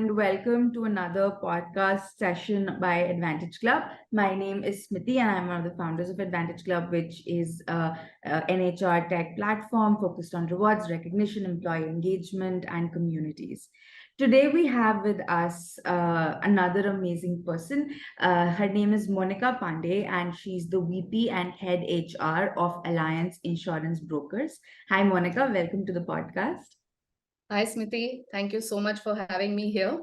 and welcome to another podcast session by Advantage Club. My name is Smiti, and I'm one of the founders of Advantage Club, which is an HR tech platform focused on rewards, recognition, employee engagement, and communities. Today, we have with us another amazing person. Her name is Monica Pandey, and she's the VP and Head HR of Alliance Insurance Brokers. Hi, Monica. Welcome to the podcast. Hi, Smiti. Thank you so much for having me here.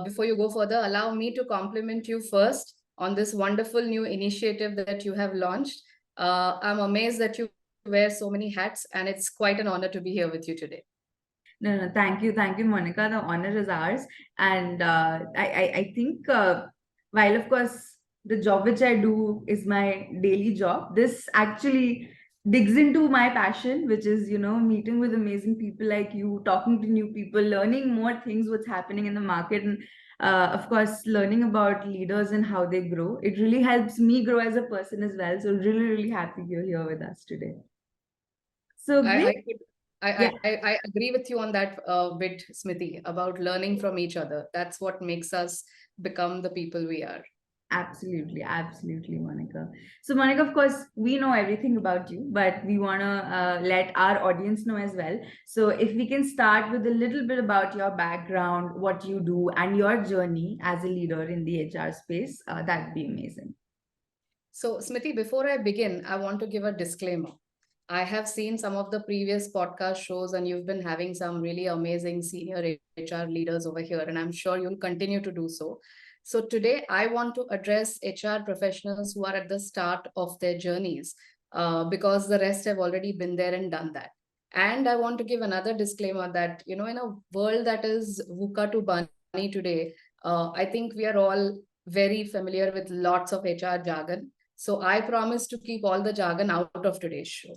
Before you go further, allow me to compliment you first on this wonderful new initiative that you have launched. I'm amazed that you wear so many hats, and it's quite an honor to be here with you today. No, thank you, Monica. The honor is ours, and I think while of course the job which I do is my daily job, this actually digs into my passion, which is meeting with amazing people like you, talking to new people, learning more things, what's happening in the market, and of course learning about leaders and how they grow. It really helps me grow as a person as well. So really happy you're here with us today. So I, great. I, could- I agree with you on that bit, Smiti, about learning from each other. That's what makes us become the people we are. Absolutely, Monica. So, Monica, of course, we know everything about you, but we want to let our audience know as well. So, if we can start with a little bit about your background, what you do, and your journey as a leader in the HR space, that'd be amazing. So, Smiti, before I begin, I want to give a disclaimer. I have seen some of the previous podcast shows, and you've been having some really amazing senior HR leaders over here, and I'm sure you'll continue to do so. So, today I want to address HR professionals who are at the start of their journeys because the rest have already been there and done that. And I want to give another disclaimer that, in a world that is VUCA to BANI today, I think we are all very familiar with lots of HR jargon. So I promise to keep all the jargon out of today's show.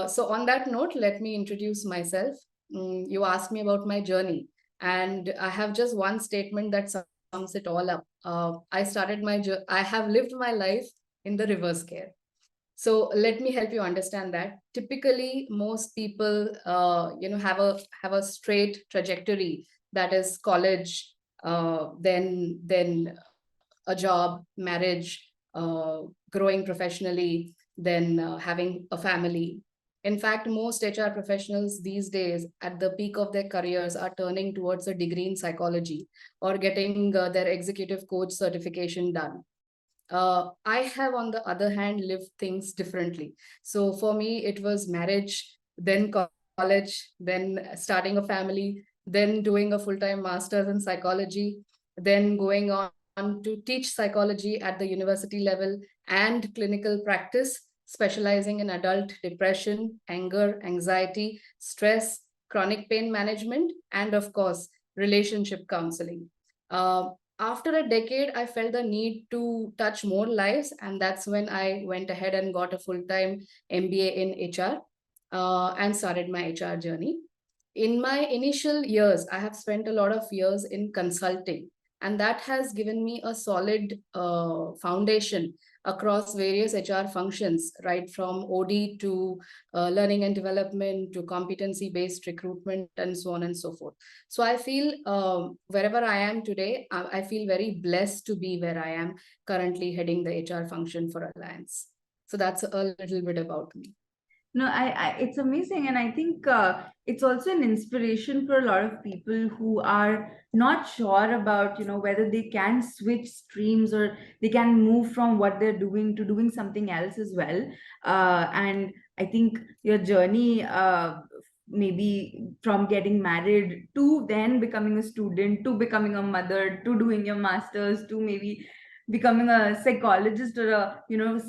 So on that note, let me introduce myself. You asked me about my journey, and I have just one statement that sums it all up. I have lived my life in the reverse care. So let me help you understand that. Typically, most people, have a straight trajectory, that is college, then a job, marriage, growing professionally, then having a family. In fact, most HR professionals these days, at the peak of their careers, are turning towards a degree in psychology or getting their executive coach certification done. I have, on the other hand, lived things differently. So for me, it was marriage, then college, then starting a family, then doing a full-time master's in psychology, then going on to teach psychology at the university level and clinical practice, specializing in adult depression, anger, anxiety, stress, chronic pain management, and of course, relationship counseling. After a decade, I felt the need to touch more lives, and that's when I went ahead and got a full-time MBA in HR and started my HR journey. In my initial years, I have spent a lot of years in consulting, and that has given me a solid foundation across various HR functions, right from OD to learning and development to competency-based recruitment and so on and so forth. So I feel wherever I am today, I feel very blessed to be where I am currently heading the HR function for Alliance. So that's a little bit about me. No, it's amazing, and I think it's also an inspiration for a lot of people who are not sure about, whether they can switch streams or they can move from what they're doing to doing something else as well. And I think your journey, maybe from getting married to then becoming a student to becoming a mother to doing your masters to maybe becoming a psychologist or you're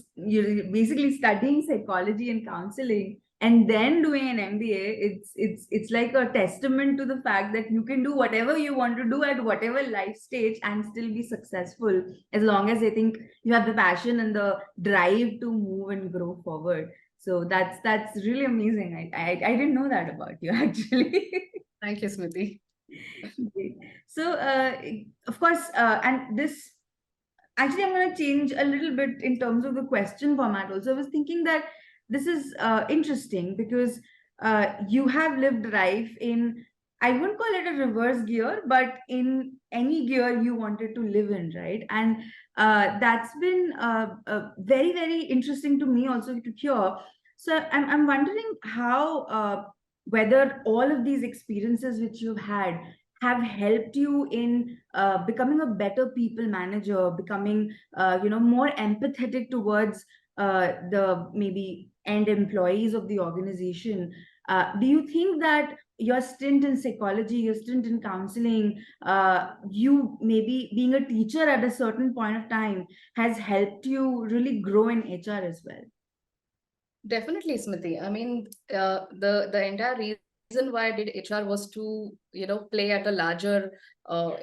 basically studying psychology and counseling and then doing an MBA. It's like a testament to the fact that you can do whatever you want to do at whatever life stage and still be successful, as long as I think you have the passion and the drive to move and grow forward. So that's really amazing. I didn't know that about you actually. Thank you, Smiti. So of course, and this actually, I'm going to change a little bit in terms of the question format also. I was thinking that this is interesting because you have lived life in I wouldn't call it a reverse gear, but in any gear you wanted to live in, right? And that's been very, very interesting to me also to hear. So I'm wondering how, whether all of these experiences which you've had have helped you in becoming a better people manager, becoming, more empathetic towards the maybe end employees of the organization. Do you think that your stint in psychology, your stint in counseling, you maybe being a teacher at a certain point of time has helped you really grow in HR as well? Definitely, Smriti. I mean, the entire reason why I did HR was to, play at a larger,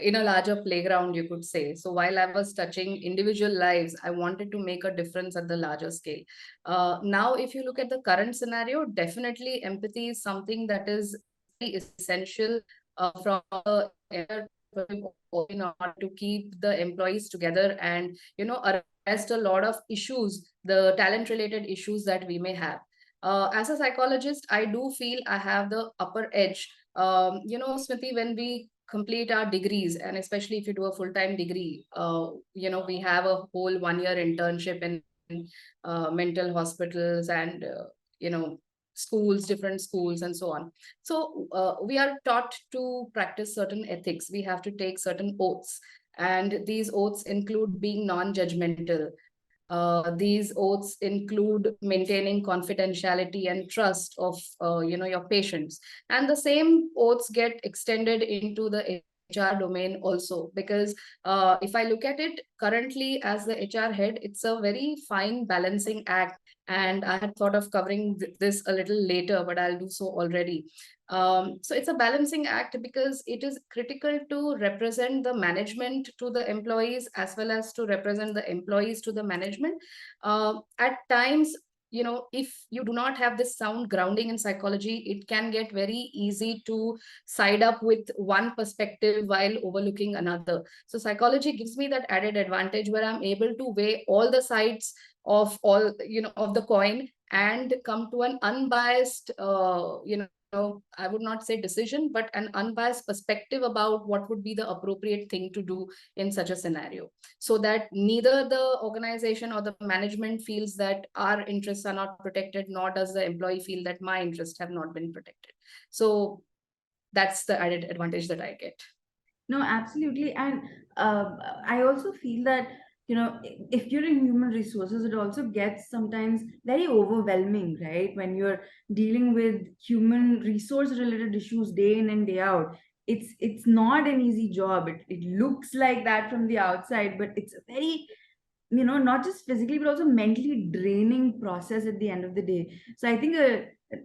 in a larger playground, you could say. So while I was touching individual lives, I wanted to make a difference at the larger scale. Now, if you look at the current scenario, definitely empathy is something that is very essential from the entire in order to keep the employees together and, arrest a lot of issues, the talent related issues that we may have. As a psychologist, I do feel I have the upper edge. Smriti, when we complete our degrees, and especially if you do a full time degree, we have a whole 1 year internship in mental hospitals and, schools, different schools, and so on. So we are taught to practice certain ethics. We have to take certain oaths, and these oaths include being non-judgmental. These oaths include maintaining confidentiality and trust of, your patients, and the same oaths get extended into the HR domain also, because if I look at it currently as the HR head, it's a very fine balancing act. And I had thought of covering this a little later, but I'll do so already. So it's a balancing act because it is critical to represent the management to the employees as well as to represent the employees to the management. At times, if you do not have this sound grounding in psychology, it can get very easy to side up with one perspective while overlooking another. So psychology gives me that added advantage where I'm able to weigh all the sides of all, of the coin, and come to an unbiased, I would not say decision, but an unbiased perspective about what would be the appropriate thing to do in such a scenario, so that neither the organization or the management feels that our interests are not protected, nor does the employee feel that my interests have not been protected. So that's the added advantage that I get. No, absolutely. And I also feel that, if you're in human resources, it also gets sometimes very overwhelming, right? When you're dealing with human resource related issues day in and day out. It's not an easy job. It looks like that from the outside, but it's a very, not just physically but also mentally draining process at the end of the day. So I think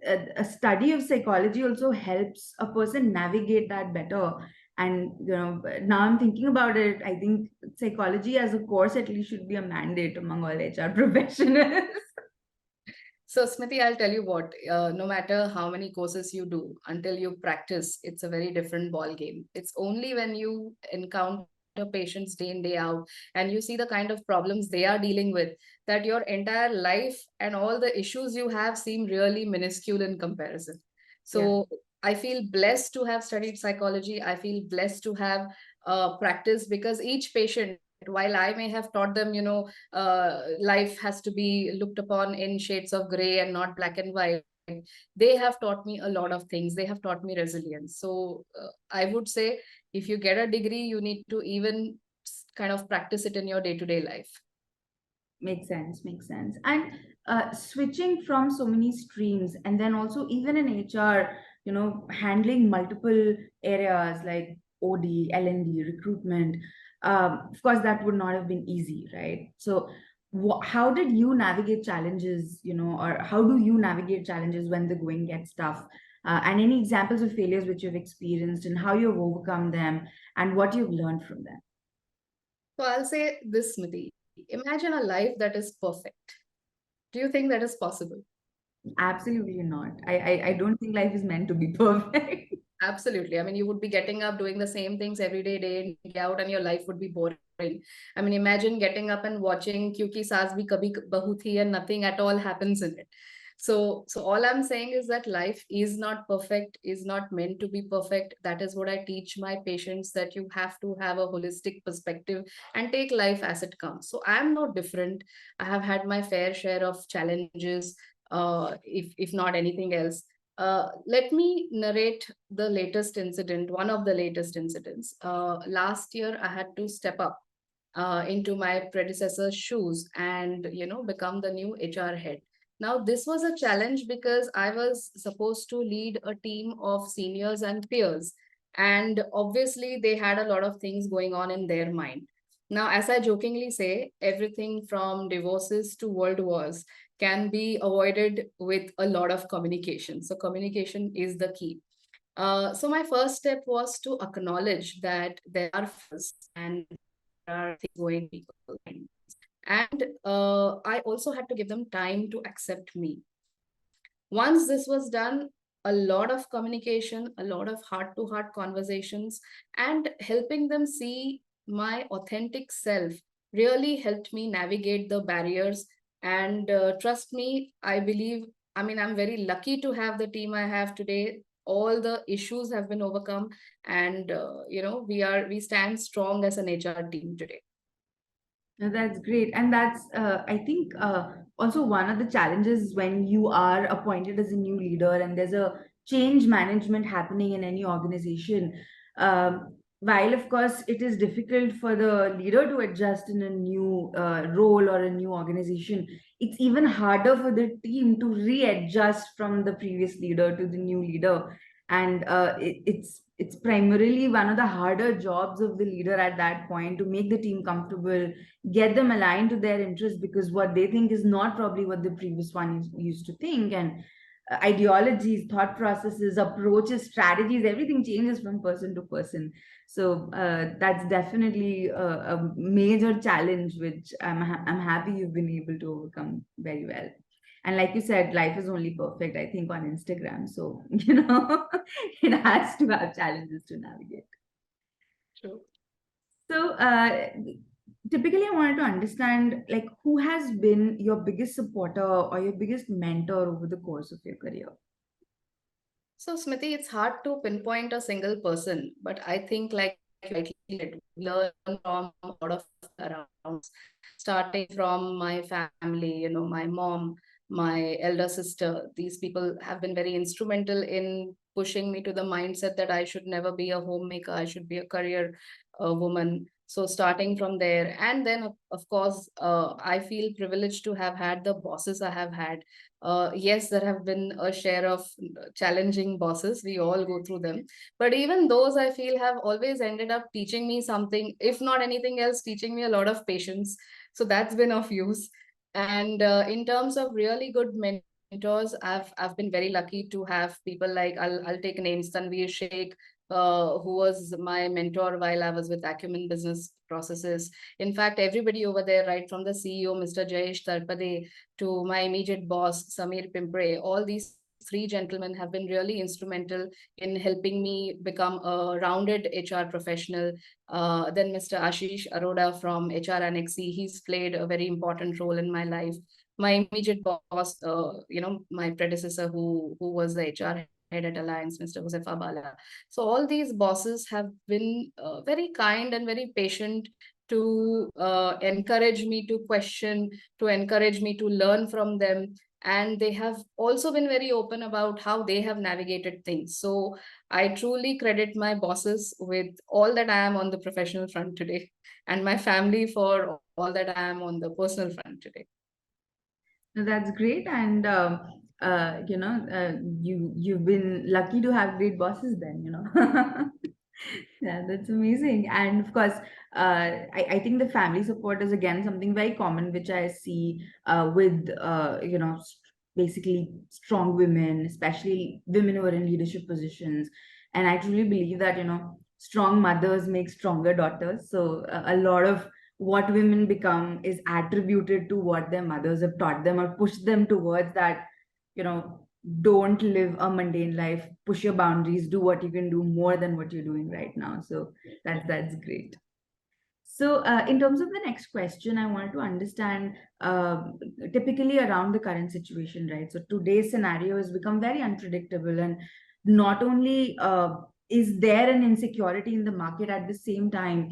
a study of psychology also helps a person navigate that better. And now I'm thinking about it, I think psychology as a course at least should be a mandate among all HR professionals. So, Smriti, I'll tell you what, no matter how many courses you do, until you practice, it's a very different ball game. It's only when you encounter patients day in, day out, and you see the kind of problems they are dealing with, that your entire life and all the issues you have seem really minuscule in comparison. Yeah, So, I feel blessed to have studied psychology. I feel blessed to have practiced, because each patient, while I may have taught them, life has to be looked upon in shades of gray and not black and white, they have taught me a lot of things. They have taught me resilience. So I would say, if you get a degree, you need to even kind of practice it in your day-to-day life. makes sense, makes sense. And switching from so many streams, and then also even in HR, handling multiple areas like OD, L&D, recruitment. Of course, that would not have been easy, right? So, how did you navigate challenges, or how do you navigate challenges when the going gets tough? And any examples of failures which you've experienced and how you've overcome them and what you've learned from them? So I'll say this, Smiti. Imagine a life that is perfect. Do you think that is possible? Absolutely not. I don't think life is meant to be perfect. Absolutely. I mean, you would be getting up, doing the same things every day, day in, day out, and your life would be boring. I mean, imagine getting up and watching Kyuki Saas Bhi Kabhi Bahu Thi and nothing at all happens in it. So all I'm saying is that life is not perfect, is not meant to be perfect. That is what I teach my patients, that you have to have a holistic perspective and take life as it comes. So I'm no different. I have had my fair share of challenges, if not anything else. Let me narrate the latest incident, one of the latest incidents. Last year, I had to step up into my predecessor's shoes and become the new HR head. Now this was a challenge because I was supposed to lead a team of seniors and peers, and obviously they had a lot of things going on in their mind. Now, as I jokingly say, everything from divorces to world wars can be avoided with a lot of communication. So communication is the key. So my first step was to acknowledge that there are flaws and are things going people. And I also had to give them time to accept me. Once this was done, a lot of communication, a lot of heart to heart conversations, and helping them see my authentic self really helped me navigate the barriers. And trust me, I believe, I mean, I'm very lucky to have the team I have today. All the issues have been overcome, and we stand strong as an HR team today. No, that's great. And that's, I think, also one of the challenges when you are appointed as a new leader and there's a change management happening in any organization. While, of course, it is difficult for the leader to adjust in a new role or a new organization, it's even harder for the team to readjust from the previous leader to the new leader. And it's primarily one of the harder jobs of the leader at that point to make the team comfortable, get them aligned to their interests, because what they think is not probably what the previous one used to think. And ideologies, thought processes, approaches, strategies, everything changes from person to person. So that's definitely a major challenge which I'm happy you've been able to overcome very well. And like you said, life is only perfect, I think, on Instagram. So it has to have challenges to navigate. True. So, typically, I wanted to understand, like, who has been your biggest supporter or your biggest mentor over the course of your career? So, Smriti, it's hard to pinpoint a single person, but I think, like you rightly said, we learn from a lot of around, starting from my family, my mom, my elder sister. These people have been very instrumental in pushing me to the mindset that I should never be a homemaker, I should be a career woman. So, starting from there, and then, of course, I feel privileged to have had the bosses I have had. Yes, there have been a share of challenging bosses. We all go through them. But even those, I feel, have always ended up teaching me something, if not anything else, teaching me a lot of patience. So that's been of use. And in terms of really good mentors, I've been very lucky to have people like, I'll take names, Tanveer Sheikh, who was my mentor while I was with Acumen Business Processes. In fact, everybody over there, right from the CEO, Mr. Jayesh Tarpade, to my immediate boss, Samir Pimpre, all these three gentlemen have been really instrumental in helping me become a rounded HR professional. Then Mr. Ashish Aroda from HR Annexi, he's played a very important role in my life. My immediate boss, my predecessor who was the HR head at Alliance, Mr. Josefa Bala. So all these bosses have been very kind and very patient to encourage me to question, to encourage me to learn from them. And they have also been very open about how they have navigated things. So I truly credit my bosses with all that I am on the professional front today, and my family for all that I am on the personal front today. No, that's great. And you've been lucky to have great bosses then. Yeah, that's amazing. And of course, I think the family support is again something very common, which I see with, basically strong women, especially women who are in leadership positions. And I truly believe that, strong mothers make stronger daughters. So a lot of what women become is attributed to what their mothers have taught them or pushed them towards that, you know, don't live a mundane life, push your boundaries, do what you can do more than what you're doing right now. So that's great. So, in terms of the next question, I wanted to understand typically around the current situation, right? So, today's scenario has become very unpredictable, and not only is there an insecurity in the market, at the same time,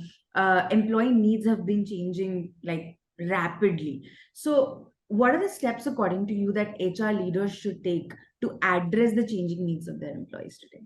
employee needs have been changing like rapidly. So, what are the steps, according to you, that HR leaders should take to address the changing needs of their employees today?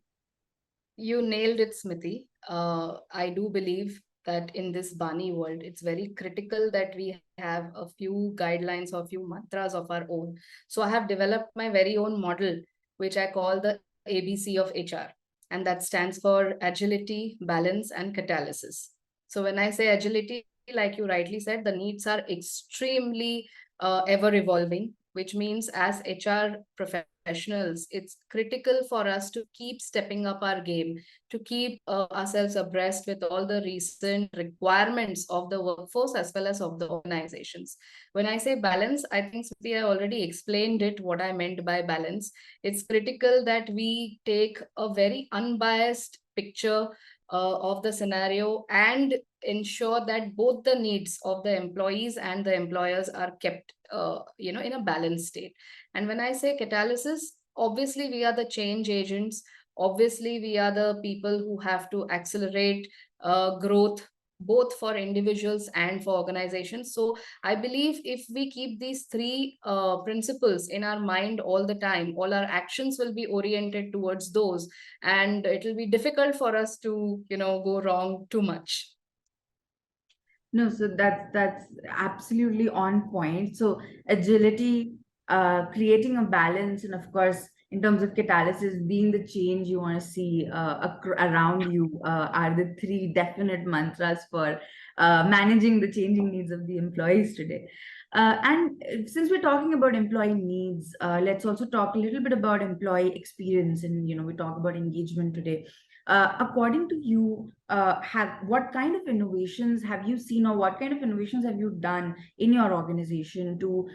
You nailed it, Smiti. I do believe that in this Bani world, it's very critical that we have a few guidelines or a few mantras of our own. So I have developed my very own model, which I call the ABC of HR. And that stands for agility, balance, and catalysis. So when I say agility, like you rightly said, the needs are extremely ever evolving, which means as HR professionals, it's critical for us to keep stepping up our game, to keep ourselves abreast with all the recent requirements of the workforce as well as of the organizations. When I say balance, I think Smriti, I already explained it, what I meant by balance. It's critical that we take a very unbiased picture of the scenario and ensure that both the needs of the employees and the employers are kept in a balanced state. And when I say catalysis, obviously we are the change agents. Obviously we are the people who have to accelerate growth both for individuals and for organizations. So I believe if we keep these three principles in our mind all the time, all our actions will be oriented towards those, and it will be difficult for us to go wrong too much. No, so that's absolutely on point. So agility, creating a balance, and of course, in terms of catalysis, being the change you want to see around you are the three definite mantras for managing the changing needs of the employees today. And since we're talking about employee needs, let's also talk a little bit about employee experience, and we talk about engagement today. According to you, have what kind of innovations have you seen, or what kind of innovations have you done in your organization to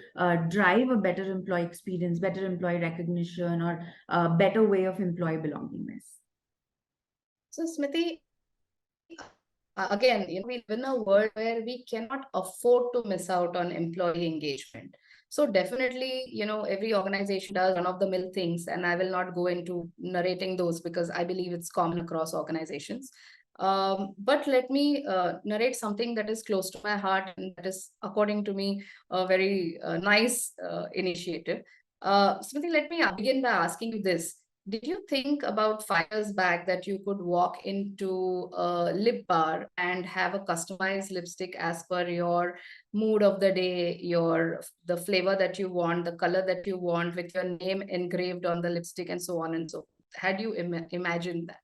drive a better employee experience, better employee recognition, or a better way of employee belongingness? So, Smriti, again, we live in a world where we cannot afford to miss out on employee engagement. So definitely, every organization does run-of-the-mill things, and I will not go into narrating those because I believe it's common across organizations. But let me narrate something that is close to my heart and that is, according to me, a very nice initiative. Smriti, let me begin by asking you this. Did you think about 5 years back that you could walk into a lip bar and have a customized lipstick as per your mood of the day, the flavor that you want, the color that you want, with your name engraved on the lipstick, and so on and so forth? Had you imagined that?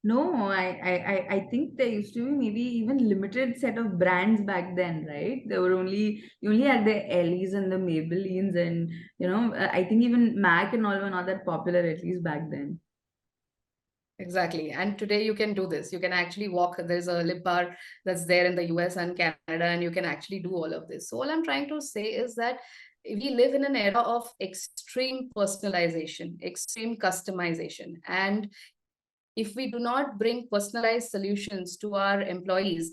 No, I think there used to be maybe even limited set of brands back then, right? There were only you only had the Ellies and the Maybellines, and I think even Mac and all were not that popular, at least back then. Exactly. And today you can do this. You can actually walk. There's a lip bar that's there in the US and Canada, and you can actually do all of this. So, all I'm trying to say is that we live in an era of extreme personalization, extreme customization. And if we do not bring personalized solutions to our employees,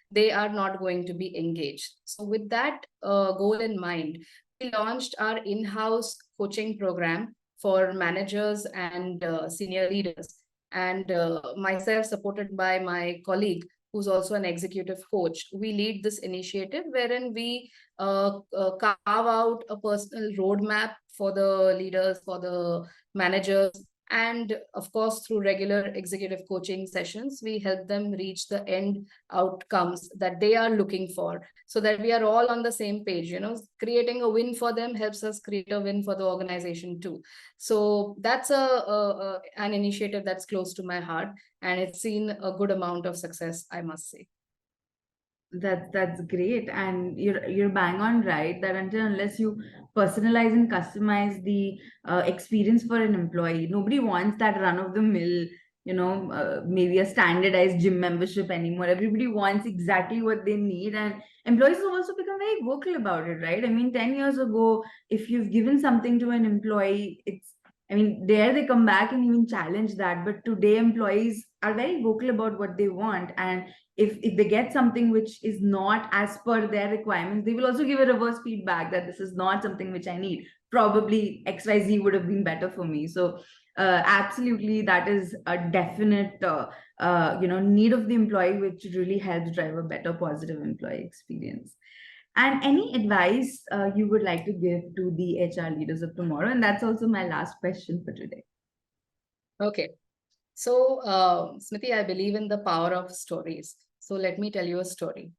they are not going to be engaged. So, with that goal in mind, we launched our in house coaching program for managers and senior leaders. And myself, supported by my colleague, who's also an executive coach, we lead this initiative wherein we carve out a personal roadmap for the leaders, for the managers, and of course, through regular executive coaching sessions, we help them reach the end outcomes that they are looking for, so that we are all on the same page. Creating a win for them helps us create a win for the organization too. So that's an initiative that's close to my heart, and it's seen a good amount of success, I must say. That's great, and you're bang on right that until unless you personalize and customize the experience for an employee, nobody wants that run of the mill, maybe a standardized gym membership anymore. Everybody wants exactly what they need, and employees have also become very vocal about it, right? I mean, 10 years ago, if you've given something to an employee, I mean, there they come back and even challenge that. But today, employees are very vocal about what they want, and if they get something which is not as per their requirements, they will also give a reverse feedback that this is not something which I need. Probably XYZ would have been better for me. So absolutely, that is a definite need of the employee, which really helps drive a better positive employee experience. And any advice you would like to give to the HR leaders of tomorrow? And that's also my last question for today. Okay. So, Smiti, I believe in the power of stories. So let me tell you a story.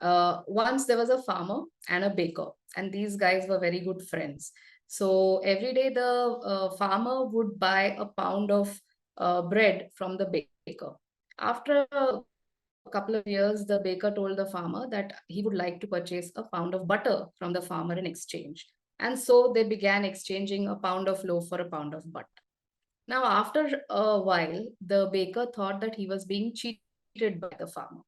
Once there was a farmer and a baker, and these guys were very good friends. So every day the farmer would buy a pound of bread from the baker. After a couple of years, the baker told the farmer that he would like to purchase a pound of butter from the farmer in exchange. And so they began exchanging a pound of loaf for a pound of butter. Now, after a while, the baker thought that he was being cheated by the farmer.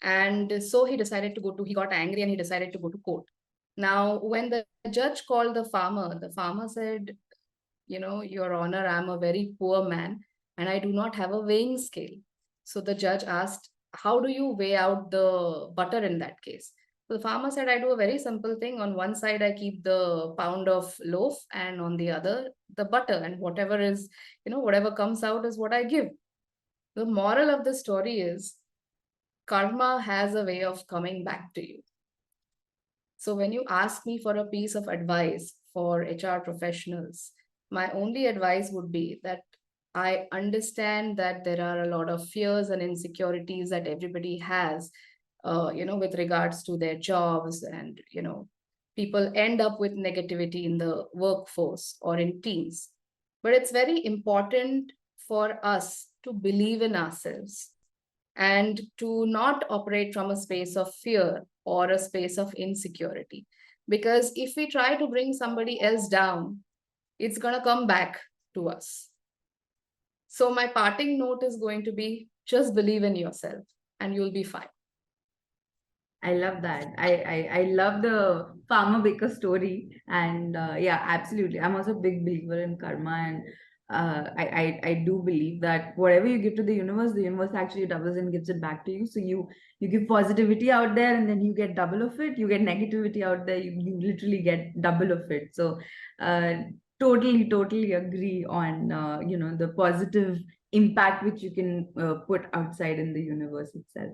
And so he got angry and he decided to go to court. Now, when the judge called the farmer said, Your Honor, I'm a very poor man and I do not have a weighing scale. So the judge asked, How do you weigh out the butter in that case? So the farmer said, I do a very simple thing. On one side, I keep the pound of loaf, and on the other, the butter. And whatever comes out is what I give. The moral of the story is karma has a way of coming back to you. So when you ask me for a piece of advice for HR professionals, my only advice would be that I understand that there are a lot of fears and insecurities that everybody has, with regards to their jobs, and people end up with negativity in the workforce or in teams. But it's very important for us to believe in ourselves and to not operate from a space of fear or a space of insecurity. Because if we try to bring somebody else down, it's going to come back to us. So, my parting note is going to be just believe in yourself and you'll be fine. I love that. I love the farmer baker story. And yeah, absolutely. I'm also a big believer in karma. And I do believe that whatever you give to the universe actually doubles and gives it back to you. So you give positivity out there and then you get double of it. You get negativity out there, you literally get double of it. So uh, totally agree on the positive impact which you can put outside in the universe itself.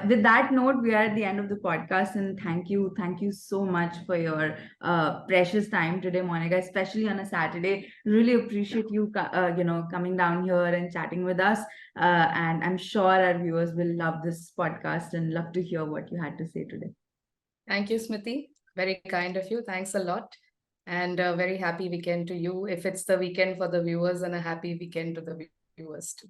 With that note, we are at the end of the podcast, and thank you so much for your precious time today, Monica, especially on a Saturday. Really appreciate you, coming down here and chatting with us. And I'm sure our viewers will love this podcast and love to hear what you had to say today. Thank you, Smiti. Very kind of you. Thanks a lot. And a very happy weekend to you. If it's the weekend for the viewers, and a happy weekend to the viewers too.